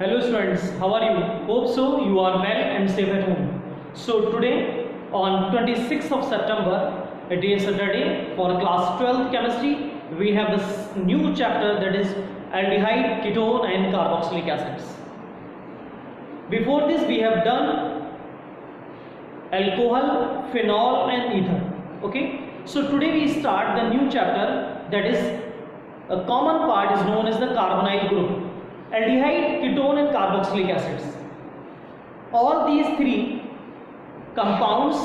Hello students, how are you? Hope so you are well and safe at home. So today on 26th of September, it is Saturday for class 12th chemistry. We have this new chapter, that is aldehyde, ketone and carboxylic acids. Before this we have done alcohol, phenol and ether. Okay. So today we start the new chapter, that is a common part is known as the carbonyl group. Aldehyde, ketone and carboxylic acids. All these three compounds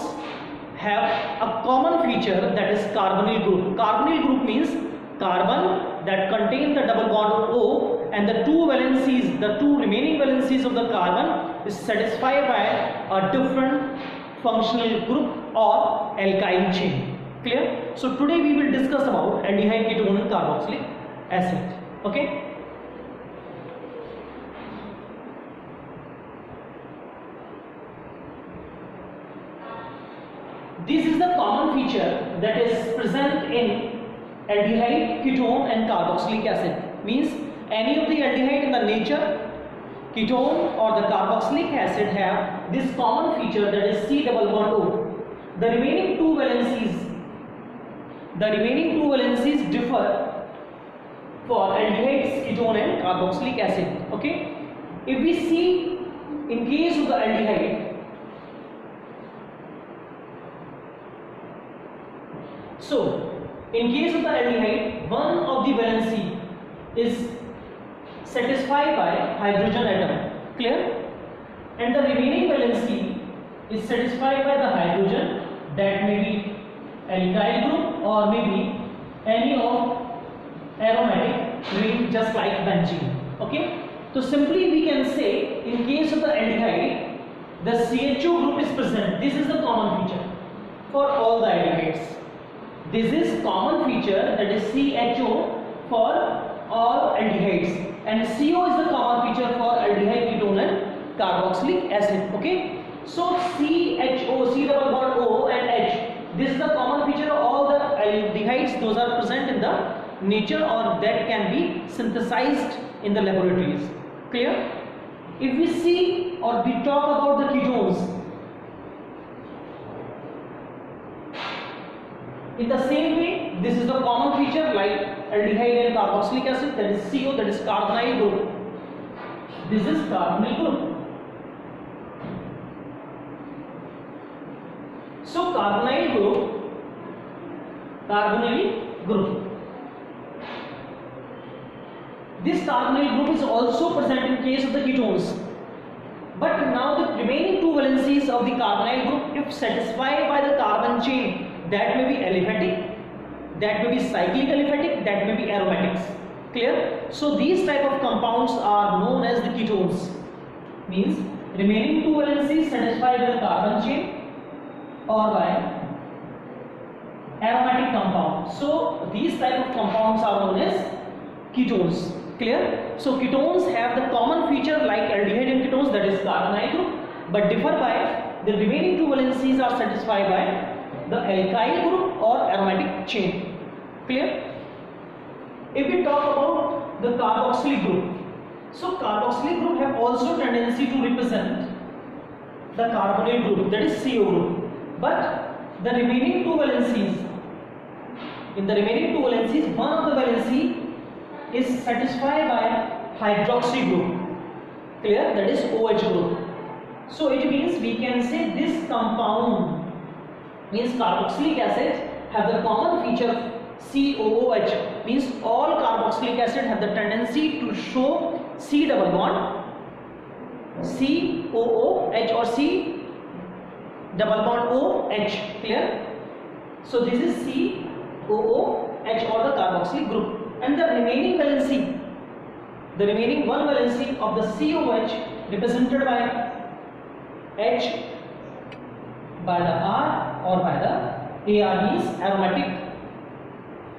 have a common feature, that is carbonyl group. Carbonyl group means carbon that contain the double bond O, and the two valencies, the two remaining valencies of the carbon is satisfied by a different functional group or alkyl chain. Clear? So today we will discuss about aldehyde, ketone and carboxylic acid. Okay? This is the common feature that is present in aldehyde, ketone and carboxylic acid. Means any of the aldehyde in the nature, ketone or the carboxylic acid have this common feature, that is C double bond O. The remaining two valencies differ for aldehydes, ketone and carboxylic acid. Okay. If we see in case of the aldehyde, so in case of the aldehyde, one of the valency is satisfied by hydrogen atom. Clear? And the remaining valency is satisfied by the hydrogen, that may be alkyl group or maybe any of aromatic ring, just like benzene. Okay? So simply we can say in case of the aldehyde, the CHO group is present. This is the common feature for all the aldehydes. This is common feature, that is CHO for all aldehydes, and CO is the common feature for aldehyde, ketone and carboxylic acid. Okay, so CHO, C double bond O and H, this is the common feature of all the aldehydes. Those are present in the nature or that can be synthesized in the laboratories. Clear? If we see or we talk about the ketones, in the same way, this is the common feature like aldehyde and carboxylic acid, that is CO, that is carbonyl group. This is carbonyl group. So carbonyl group. This carbonyl group is also present in case of the ketones. But now the remaining two valencies of the carbonyl group, if satisfied by the carbon chain, that may be aliphatic, that may be cyclic aliphatic, that may be aromatics. Clear? So these type of compounds are known as the ketones. Means remaining two valencies satisfied by the carbon chain or by aromatic compound. So these type of compounds are known as ketones. Clear? So ketones have the common feature like aldehyde and ketones, that is carbonyl group, but differ by the remaining two valencies are satisfied by the alkyl group or aromatic chain. Clear? If we talk about the carboxylic group, so carboxylic group have also tendency to represent the carbonyl group, that is CO group, but the remaining two valencies, in the remaining two valencies, one of the valency is satisfied by hydroxy group. Clear? That is OH group. So it means we can say this compound, means carboxylic acids, have the common feature COOH, means all carboxylic acid have the tendency to show C double bond, COOH or C double bond OH. Clear? So this is COOH or the carboxylic group, and the remaining valency, the remaining one valency of the COH represented by H by the R or by the AR, means aromatic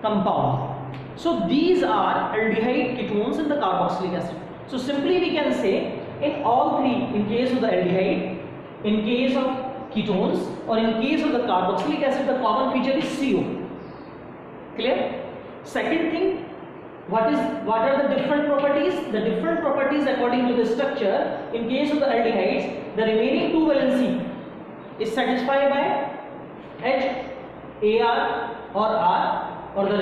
compound. So these are aldehyde, ketones and the carboxylic acid. So simply we can say in all three, in case of the aldehyde, in case of ketones or in case of the carboxylic acid, the common feature is CO. Clear? Second thing, what are the different properties? The different properties according to the structure. In case of the aldehydes, the remaining two valency is satisfied by H, Ar or R, or the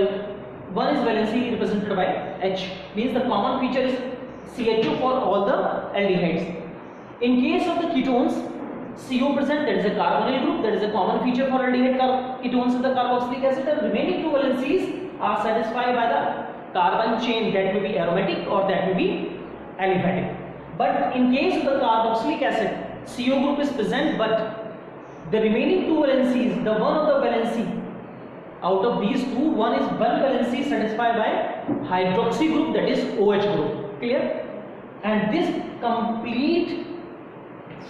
one is valency represented by H, means the common feature is CHO for all the aldehydes. In case of the ketones, CO present, that is a carbonyl group, that is a common feature for aldehyde ketones in the carboxylic acid, and remaining two valencies are satisfied by the carbon chain, that may be aromatic or that may be aliphatic. But in case of the carboxylic acid, CO group is present, but the remaining two valencies, the one of the valency out of these two, one valency satisfied by hydroxy group, that is OH group. Clear? And this complete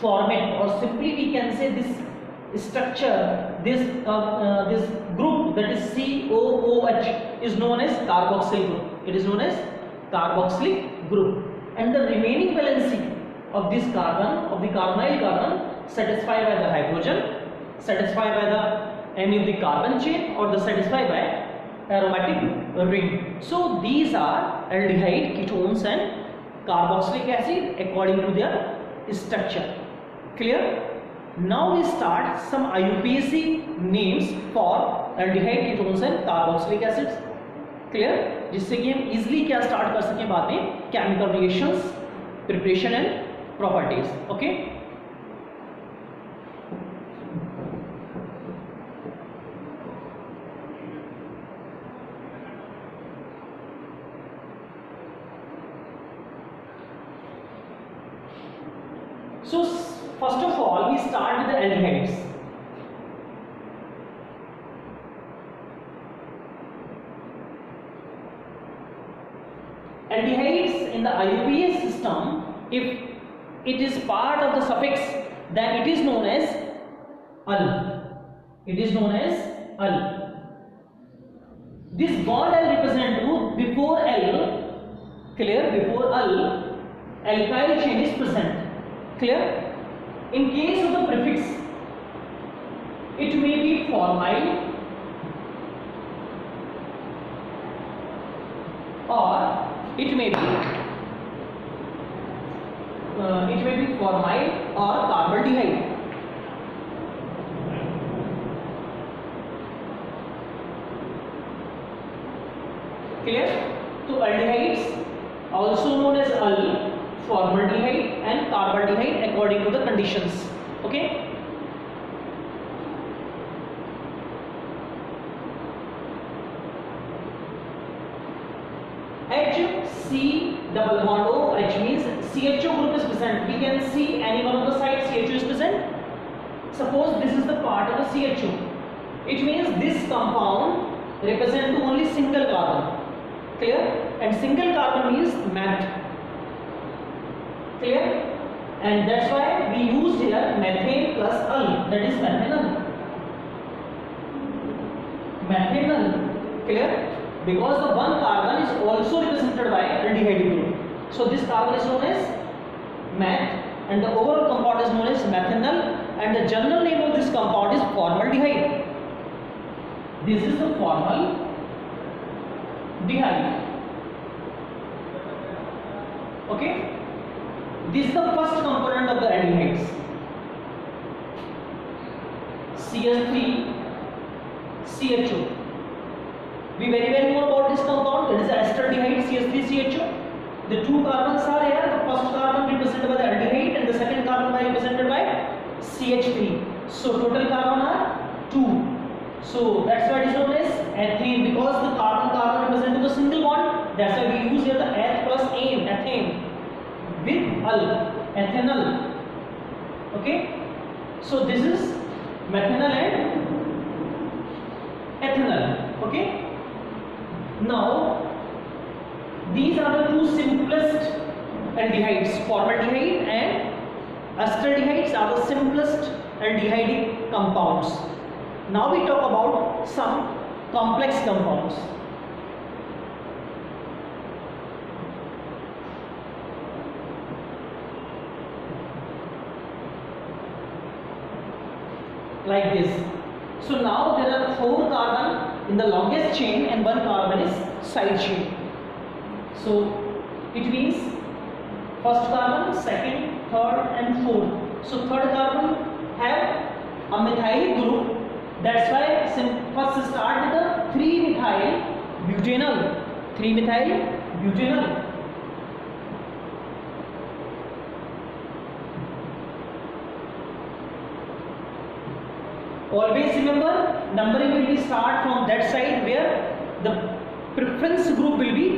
format, or simply we can say this structure, this group, that is COOH, is known as carboxyl group. It is known as carboxylic group. And the remaining valency of this carbon, of the carbonyl carbon, satisfied by the hydrogen, satisfied by the any of the carbon chain, or the satisfied by aromatic ring. So these are aldehyde, ketones and carboxylic acid according to their structure. Clear? Now we start some IUPAC names for aldehyde, ketones and carboxylic acids. Clear? जिससे कि हम easily क्या start कर सकें बाद में, chemical reactions, preparation and properties. Okay? So first of all, we start with the aldehydes. Aldehydes in the IUPAC system, if it is part of the suffix, then it is known as al. It is known as al. This bond L represent to before L. Clear? Before L, alkyl chain is present. Clear? In case of the prefix, it may be formyl or it may be formyl or carbaldehyde. Clear? So aldehydes, also known as al, formaldehyde and carbaldehyde according to the conditions. Okay? H, C, double bond O, H means CHO group is present. We can see any one of the sides CHO is present. Suppose this is the part of the CHO. It means this compound represent to only single carbon. Clear? And single carbon means meth. Clear? And that's why we used here methane plus al, that is methanol. Methanol. Clear? Because the one carbon is also represented by aldehyde group. So this carbon is known as meth, and the overall compound is known as methanol, and the general name of this compound is formaldehyde. This is the formaldehyde. Okay? This is the first component of the aldehydes. CH3 CHO. We very well know about this compound, that is the acetaldehyde CH3CHO. The two carbons are here. The first carbon represented by the aldehyde and the second carbon represented by CH3. So total carbon are 2. So that's why it is known as ethane, because the carbon represented the single bond. That's why we use here the eth plus ane, ethane, with al, ethanol. Okay? So this is methanol and ethanol. Okay? Now these are the two simplest aldehydes. Formaldehyde and acetaldehydes are the simplest aldehydic compounds. Now we talk about some complex compounds. Like this. So now there are 4 carbon in the longest chain and 1 carbon is side chain. So it means first carbon, second, third and fourth. So third carbon have a methyl group. That's why first start with the 3-methyl butanol. 3-methyl butanol. Always remember, numbering will be start from that side where the preference group will be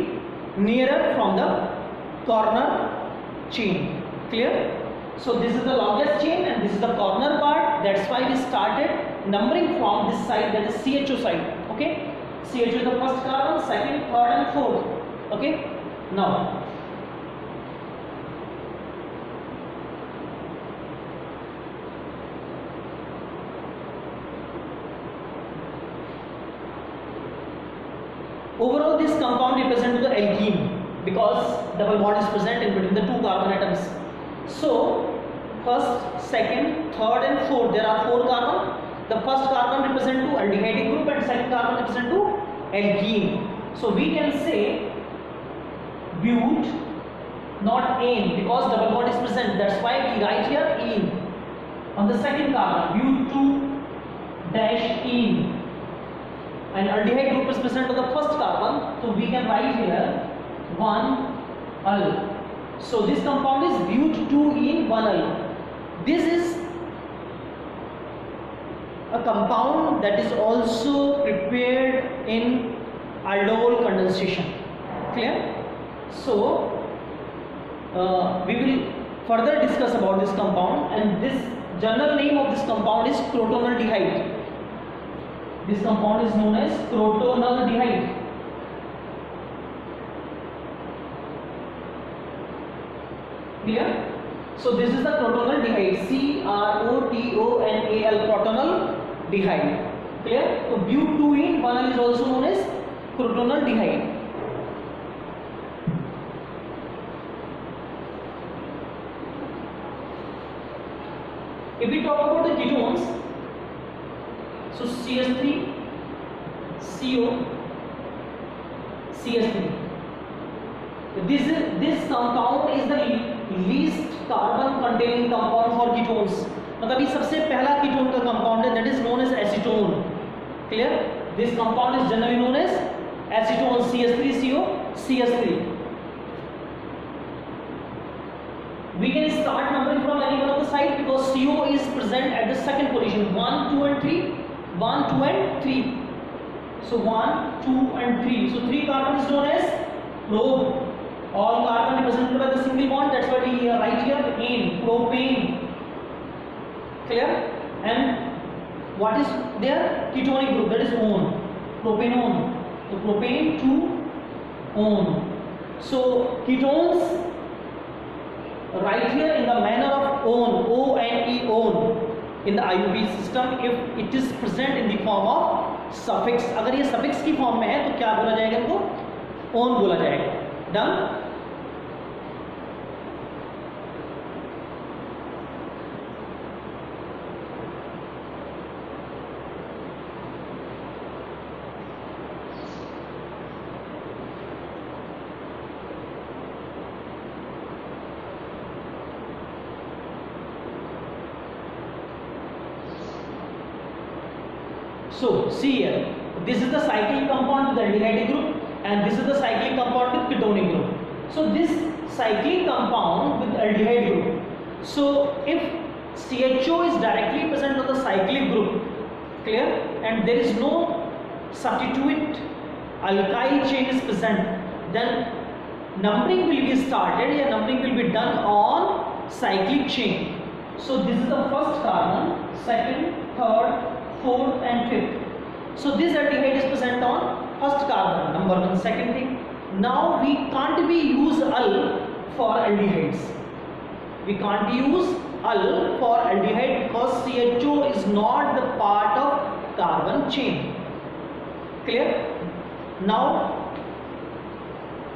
nearer from the corner chain. Clear? So this is the longest chain and this is the corner part. That's why we started numbering from this side, that is CHO side. Okay? CHO is the first carbon, second, third and fourth. Okay? Now overall this compound represents the alkene because double bond is present in between the two carbon atoms. So first, second, third and fourth, there are 4 carbon. The first carbon represent to aldehyde group and second carbon represent to alkene. So we can say but, not ane, because double bond is present. That's why we write here ene on the second carbon, but 2 ene. And aldehyde group is present on the first carbon, so we can write here 1-al. So this compound is but-2-ene-1-al. This is a compound that is also prepared in aldol condensation. Clear? So we will further discuss about this compound, and this general name of this compound is crotonaldehyde. This compound is known as crotonaldehyde. Clear? So this is the crotonaldehyde, CROTONAL, crotonaldehyde. Clear? So but-2-ene-1-al is also known as crotonaldehyde. If we talk about the ketones, so CH3, CO, CH3. This compound is the least carbon containing compound for ketones. मतलब ये सबसे पहला ketone का compound है, that is known as acetone. Clear? This compound is generally known as acetone, CH3CO, CH3. We can start numbering from any one of the side because CO is present at the second position, 1, 2 and 3. 1, 2 and 3. So 1, 2 and 3. So 3 carbon is known as probe. All carbon represented by the single bond. That's why we write here ane, propane. Clear? And what is their ketonic group? That is one. Propanone. So propane to one. So ketones right here in the manner of one, O-N-E, one. In the IUP system, if it is present in the form of suffix, अगर ये suffix की form में है तो क्या बोला जाएगा इनको? On बोला जाएगा. Done? So see here, this is the cyclic compound with the aldehyde group, and this is the cyclic compound with ketonic group. So this cyclic compound with aldehyde group. So if CHO is directly present on the cyclic group, clear, and there is no substitute alkyl chain is present, then numbering will be started, yeah, numbering will be done on cyclic chain. So this is the first carbon, second, third, fourth and fifth. So this aldehyde is present on first carbon, number one. Second thing, now we can't be use al for aldehydes. We can't use al for aldehyde because CHO is not the part of carbon chain. Clear? Now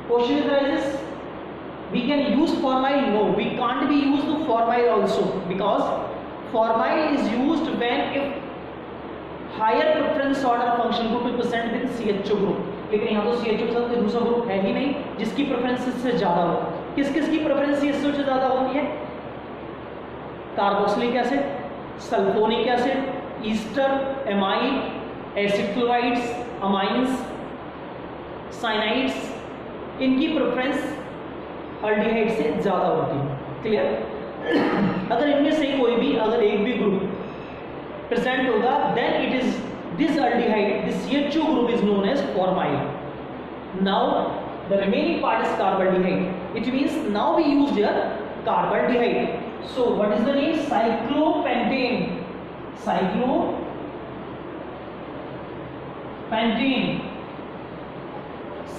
question arises, we can use formyl? No, we can't be used to formyl also, because formyl is used when if higher preference order function group is present with CHO group. लेकिन यहाँ तो CHO के साथ कोई दूसरा group है ही नहीं जिसकी प्रेफरेंस इससे ज़्यादा हो। किस किस की प्रेफरेंस CHO से ज़्यादा होती है? Carboxylic acid, sulphonic acid, Easter, amide, acid chlorides, amines, cyanides, इनकी प्रेफरेंस अल्डिहाइड से ज़्यादा होती है। क्लियर? अगर इनमें से कोई भी अगर एक भी ग्रुप प्रेजेंट होगा then it is this aldehyde, this CHO group is known as formyl. Now the remaining part is carbaldehyde. It means now we use here carbaldehyde. So what is the name? Cyclopentane.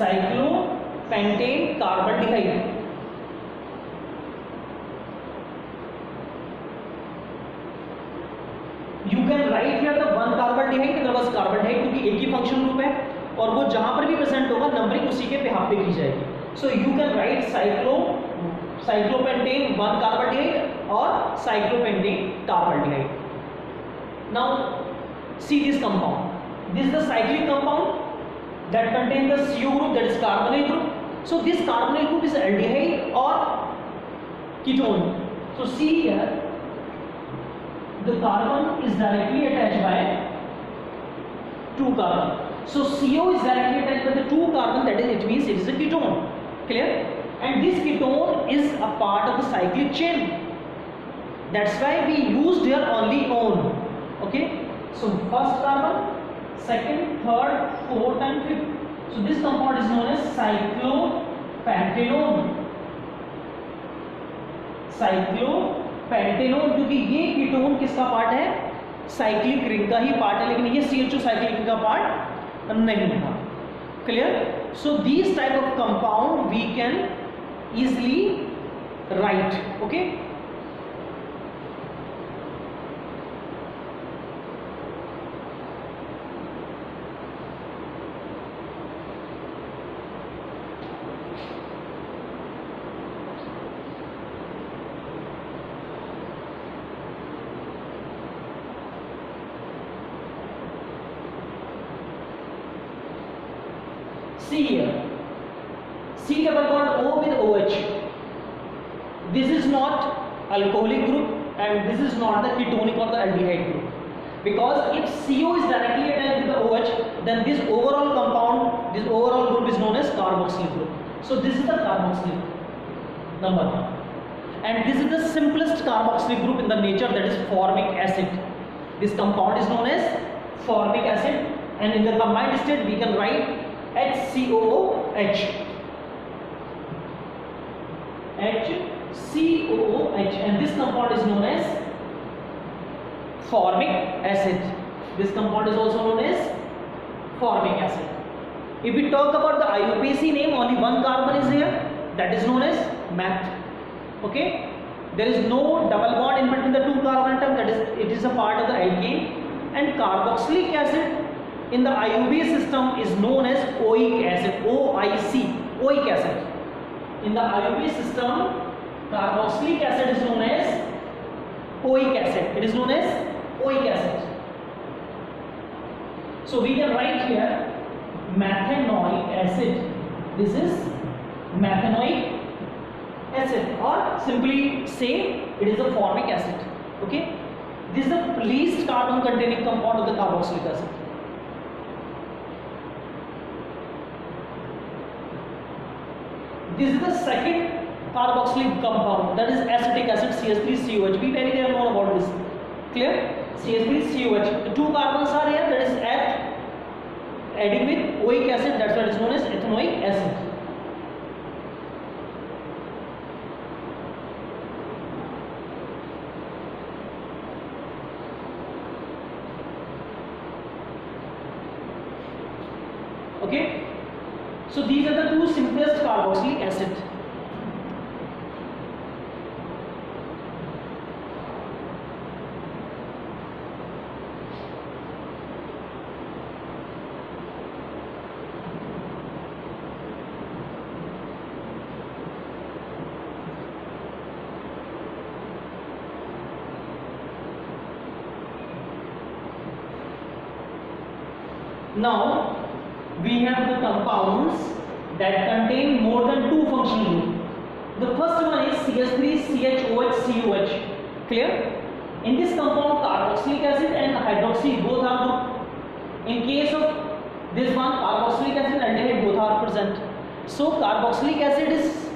Cyclopentane carbaldehyde. You can write here the one carbaldehyde and the was carbaldehyde क्योंकि एक ही function group है और वो जहां पर भी present होगा numbering उसी के बेहाफ पे की जाएगी. So you can write cyclopentane one carbaldehyde or cyclopentane carbaldehyde. Now see this compound. This is the cyclic compound that contains the CO group, that is carbonyl group. So this carbonyl group is aldehyde or ketone. So see here the carbon is directly attached by 2 carbon. So CO is directly attached by the 2 carbon, that is it means it is a ketone. Clear? And this ketone is a part of the cyclic chain. That's why we used here only on. Okay? So first carbon, second, third, fourth and fifth. So this compound is known as cyclopentanone. Pentanone, क्योंकि ये ketone किसका part है? Cyclic ring का ही part है, लेकिन ये CHO cyclic ring का part नहीं था. Clear? So these type of compound we can easily write. Okay, see here, C double bond O with OH. This is not alcoholic group and this is not the ketonic or the aldehyde group, because if CO is directly attached with the OH, then this overall compound, this overall group is known as carboxylic group. So this is the carboxylic group, number 1, and this is the simplest carboxylic group in the nature, that is formic acid. This compound is known as formic acid, and in the combined state we can write HCOOH. HCOOH, and this compound is known as formic acid. This compound is also known as formic acid. If we talk about the IUPAC name, only one carbon is here, that is known as meth. Okay, there is no double bond in between the 2 carbon atom, that is it is a part of the alkane. And carboxylic acid in the IUPAC system is known as oic acid, OIC, oic acid. In the IUPAC system, carboxylic acid is known as oic acid. It is known as oic acid. So we can write here methanoic acid. This is methanoic acid, or simply say it is a formic acid. Okay, this is the least carbon containing compound of the carboxylic acid. This is the second carboxylic compound, that is acetic acid, CH3COH. We very well know about this. Clear? CH3COH. The 2 carbons are here, that is adding with oic acid, that's why it is known as ethanoic acid. Okay, so these are the 2 simplest carboxylic acid. Now we have the compounds that contain more than two functional groups. The first one is CH3 CHOH COH. Clear? In this compound, carboxylic acid and hydroxy both are group. In case of this one, carboxylic acid and aldehyde both are present. So carboxylic acid is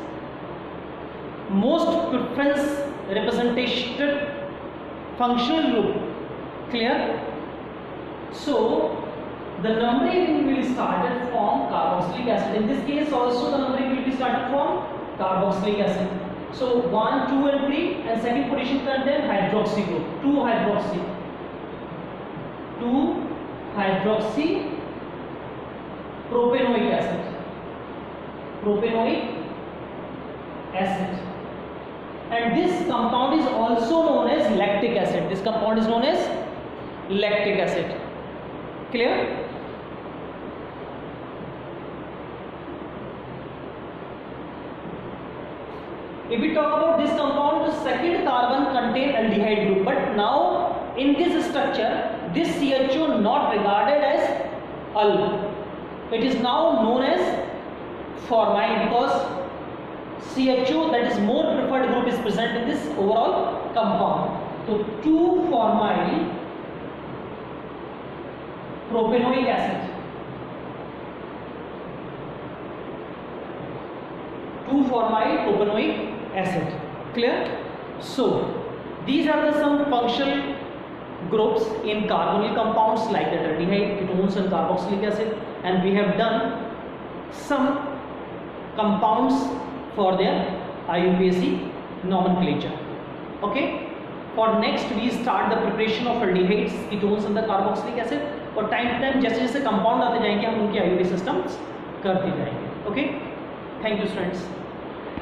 most preference representation functional group. Clear? So the numbering will be started from carboxylic acid. In this case also the numbering will be started from carboxylic acid. So 1, 2 and 3, and second position contain hydroxy group. 2-hydroxy propanoic acid. And this compound is also known as lactic acid. This compound is known as lactic acid. Clear? If we talk about this compound, the second carbon contain aldehyde group, but now in this structure this CHO not regarded as al. It is now known as formyl because CHO, that is more preferred group, is present in this overall compound. So 2-formyl propanoic acid. 2-formyl propanoic acid. Clear? So these are the some functional groups in carbonyl compounds like that aldehyde, ketones and carboxylic acid, and we have done some compounds for their IUPAC nomenclature. Okay, for next we start the preparation of aldehydes, ketones and the carboxylic acid, और time to time जैसे जैसे compound आते जाएंगे हम उनकी IUPAC systems करते जाएंगे. Okay, thank you students.